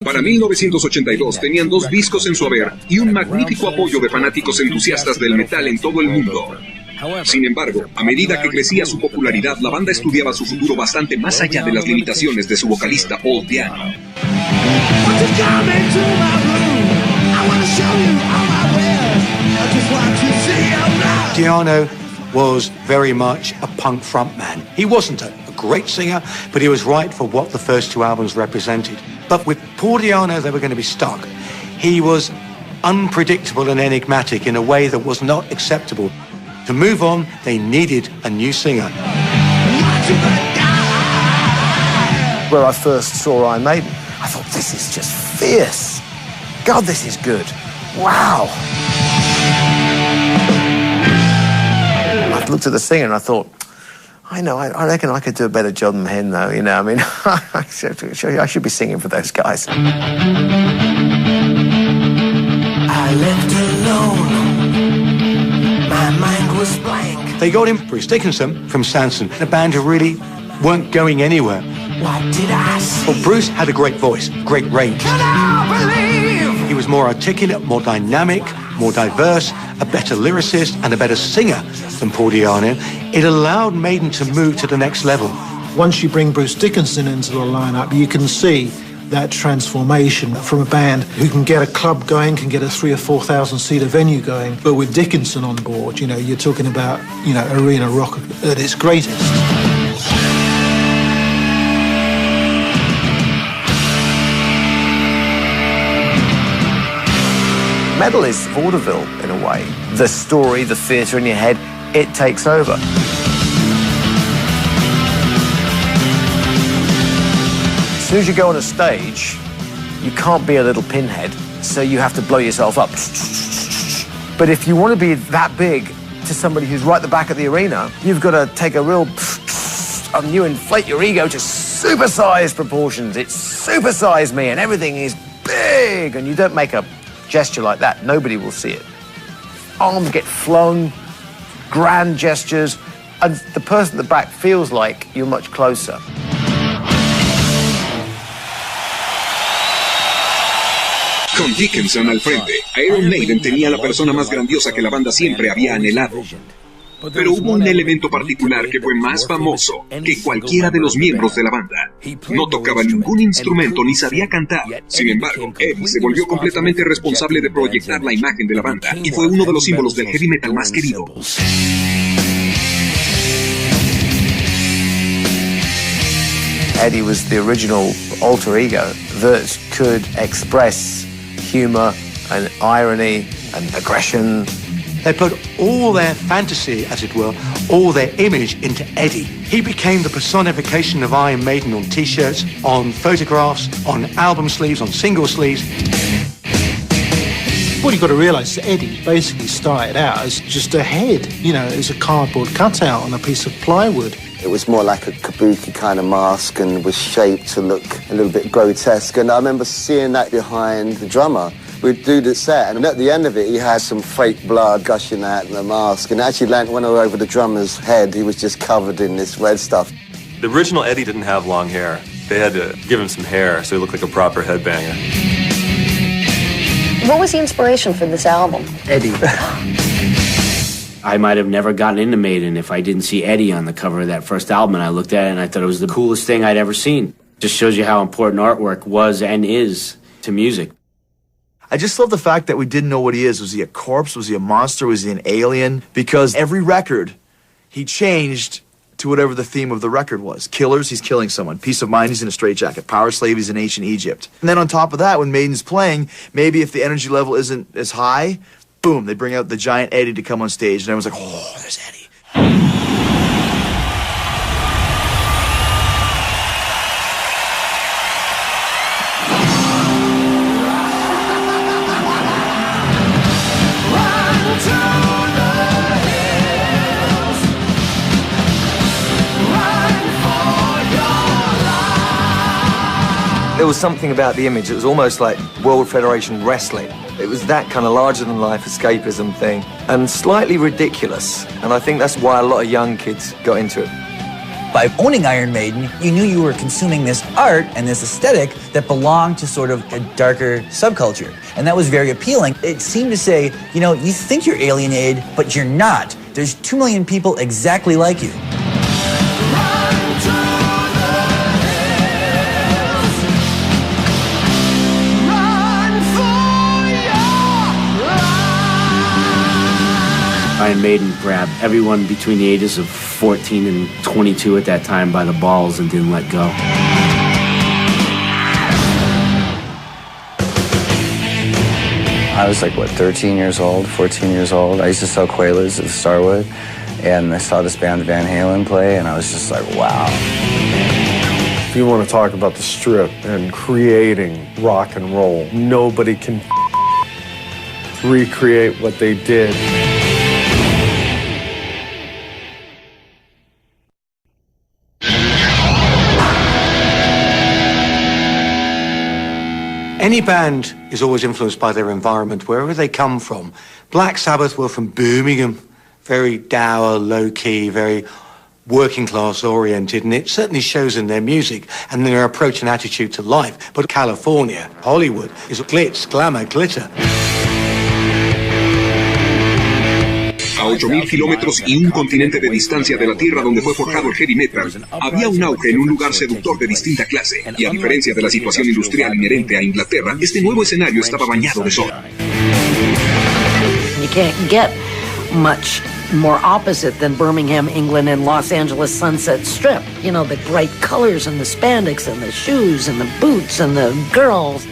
Para 1982 tenían 2 discos en su haber y un magnífico apoyo de fanáticos entusiastas del metal en todo el mundo. Sin embargo, a medida que crecía su popularidad, la banda estudiaba su futuro bastante más allá de las limitaciones de su vocalista Paul Di'Anno. Di'Anno was very much a punk frontman. He wasn't a great singer, but he was right for what the first 2 albums represented. But with Paul Di'Anno, they were going to be stuck. He was unpredictable and enigmatic in a way that was not acceptable. To move on, they needed a new singer. Where I first saw Iron Maiden, I thought, this is just fierce. God, this is good. Wow. I looked at the singer and I thought, I reckon I could do a better job than him, though, you know, I mean, I should be singing for those guys. I left alone. My mind was blank. They got him, Bruce Dickinson, from Sanson, a band who really weren't going anywhere. What did I see? Well, Bruce had a great voice, great range. Can I believe? He was more articulate, more dynamic, more diverse, a better lyricist and a better singer than Paul Di'Anno. It allowed Maiden to move to the next level. Once you bring Bruce Dickinson into the lineup, you can see that transformation from a band who can get a club going, can get a 3,000 or 4,000 seater venue going. But with Dickinson on board, you know, you're talking about, you know, arena rock at its greatest. Metal is vaudeville, in a way. The story, the theatre in your head, it takes over. As soon as you go on a stage, you can't be a little pinhead, so you have to blow yourself up. But if you want to be that big to somebody who's right at the back of the arena, you've got to take a real and you inflate your ego to supersized proportions. It's supersize me and everything is big, and you don't make a gesture like that, nobody will see it. Arms get flung, grand gestures, and the person at the back feels like you're much closer. Con Dickinson al frente, Iron Maiden tenía la persona más grandiosa que la banda siempre había anhelado. Pero hubo un elemento particular que fue más famoso que cualquiera de los miembros de la banda. No tocaba ningún instrumento ni sabía cantar. Sin embargo, Eddie se volvió completamente responsable de proyectar la imagen de la banda y fue uno de los símbolos del heavy metal más querido. Eddie was the original alter ego that could express humor and irony and aggression. They put all their fantasy, as it were, all their image into Eddie. He became the personification of Iron Maiden on T-shirts, on photographs, on album sleeves, on single sleeves. What you've got to realise is that Eddie basically started out as just a head, you know, as a cardboard cutout on a piece of plywood. It was more like a kabuki kind of mask and was shaped to look a little bit grotesque. And I remember seeing that behind the drummer. We'd do the set, and at the end of it, he had some fake blood gushing out the mask, and actually went all over the drummer's head. He was just covered in this red stuff. The original Eddie didn't have long hair. They had to give him some hair so he looked like a proper headbanger. What was the inspiration for this album? Eddie. I might have never gotten into Maiden if I didn't see Eddie on the cover of that first album, and I looked at it and I thought it was the coolest thing I'd ever seen. Just shows you how important artwork was and is to music. I just love the fact that we didn't know what he is. Was he a corpse? Was he a monster? Was he an alien? Because every record, he changed to whatever the theme of the record was. Killers, he's killing someone. Peace of Mind, he's in a straitjacket. Power Slave, he's in ancient Egypt. And then on top of that, when Maiden's playing, maybe if the energy level isn't as high, boom, they bring out the giant Eddie to come on stage, and everyone's like, oh, there's Eddie. There was something about the image. It was almost like World Federation Wrestling. It was that kind of larger-than-life escapism thing, and slightly ridiculous. And I think that's why a lot of young kids got into it. By owning Iron Maiden, you knew you were consuming this art and this aesthetic that belonged to sort of a darker subculture. And that was very appealing. It seemed to say, you know, you think you're alienated, but you're not. There's 2 million people exactly like you. Iron Maiden grabbed everyone between the ages of 14 and 22 at that time by the balls and didn't let go. I was like, what, 13 years old, 14 years old. I used to sell Quaaludes at Starwood, and I saw this band Van Halen play, and I was just like, wow. If you want to talk about the Strip and creating rock and roll, nobody can recreate what they did. Any band is always influenced by their environment, wherever they come from. Black Sabbath were from Birmingham, very dour, low-key, very working-class oriented, and it certainly shows in their music and their approach and attitude to life. But California, Hollywood, is glitz, glamour, glitter. A 8.000 kilómetros y un continente de distancia de la tierra donde fue forjado el heavy metal, había un auge en un lugar seductor de distinta clase, y a diferencia de la situación industrial inherente a Inglaterra, este nuevo escenario estaba bañado de sol. You can't get much more opposite than Birmingham, England, and Los Angeles Sunset Strip. You know, the bright colors and the spandex and the shoes and the boots and the girls.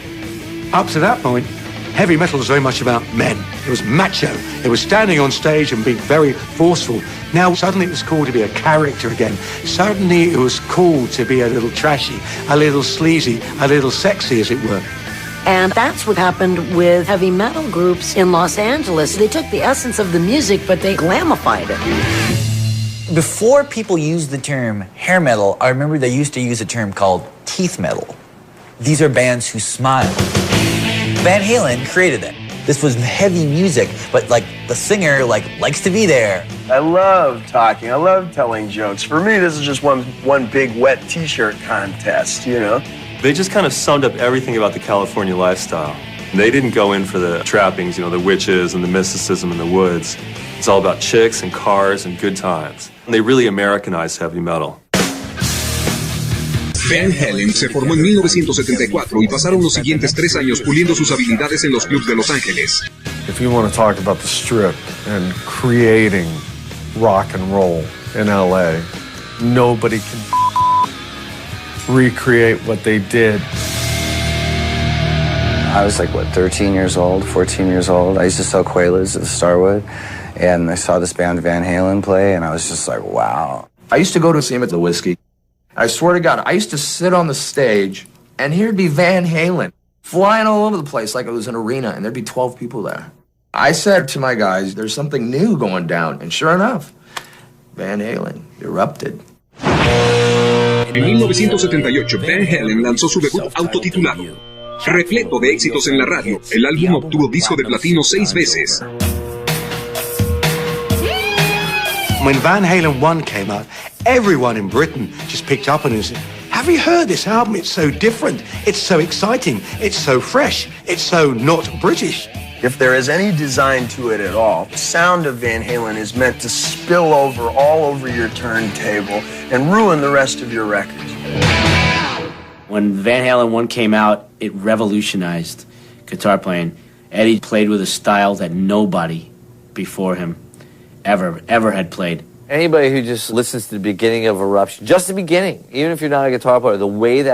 Up to that point, heavy metal was very much about men. It was macho. It was standing on stage and being very forceful. Now, suddenly it was cool to be a character again. Suddenly it was cool to be a little trashy, a little sleazy, a little sexy, as it were. And that's what happened with heavy metal groups in Los Angeles. They took the essence of the music, but they glamified it. Before people used the term hair metal, I remember they used to use a term called teeth metal. These are bands who smile. Van Halen created it. This was heavy music, but like the singer likes to be there. I love talking. I love telling jokes. For me, this is just one big wet T-shirt contest, you know? They just kind of summed up everything about the California lifestyle. They didn't go in for the trappings, you know, the witches and the mysticism in the woods. It's all about chicks and cars and good times. And they really Americanized heavy metal. Van Halen se formó en 1974 y pasaron los siguientes 3 años puliendo sus habilidades en los clubs de Los Ángeles. If you want to talk about the Strip and creating rock and roll in LA, nobody can recreate what they did. I was like, what, 13 years old, 14 years old. I used to sell Quaaludes at the Starwood, and I saw this band Van Halen play, and I was just like, wow. I used to go to see him at the Whiskey. I swear to God, I used to sit on the stage, and here'd be Van Halen flying all over the place like it was an arena, and there'd be 12 people there. I said to my guys, there's something new going down, and sure enough, Van Halen erupted. En 1978, Van Halen lanzó su debut autotitulado. Repleto de éxitos en la radio, el álbum obtuvo disco de platino 6 veces. When Van Halen 1 came out, everyone in Britain just picked up on it and said, have you heard this album? It's so different. It's so exciting. It's so fresh. It's so not British. If there is any design to it at all, the sound of Van Halen is meant to spill over all over your turntable and ruin the rest of your records. When Van Halen 1 came out, it revolutionized guitar playing. Eddie played with a style that nobody before him ever had played. Anybody who just listens to the beginning of Eruption, just the beginning, even if you're not a guitar player, the way that